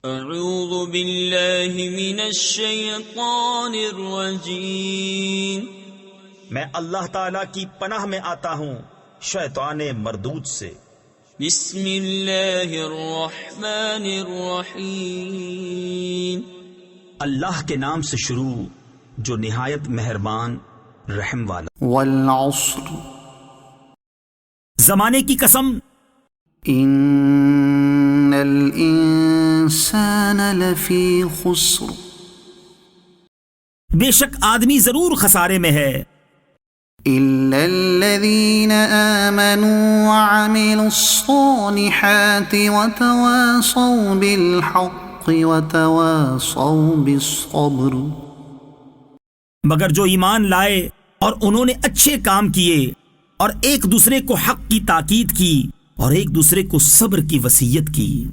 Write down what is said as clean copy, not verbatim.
अऊज़ु बिल्लाहि मिनश शैतानिर रजीम। मैं अल्लाह ताला की पनाह में आता हूँ शैतान मरदूद से। बिस्मिल्लाहिर रहमानिर रहीम। अल्लाह के नाम से शुरू जो निहायत मेहरबान रहम वाला। वल अस्र, जमाने की कसम, इन्नल इंसान लफी खुस्र, बेशक आदमी जरूर खसारे में है, इल्लल्लज़ीन आमनू व अमिलुस्सालिहाति व तवासौ बिल हक़्क़ि व तवासौ बिस्सब्र, मगर जो ईमान लाए और उन्होंने अच्छे काम किए और एक दूसरे को हक की ताकीद की और एक दूसरे को सब्र की वसीयत की।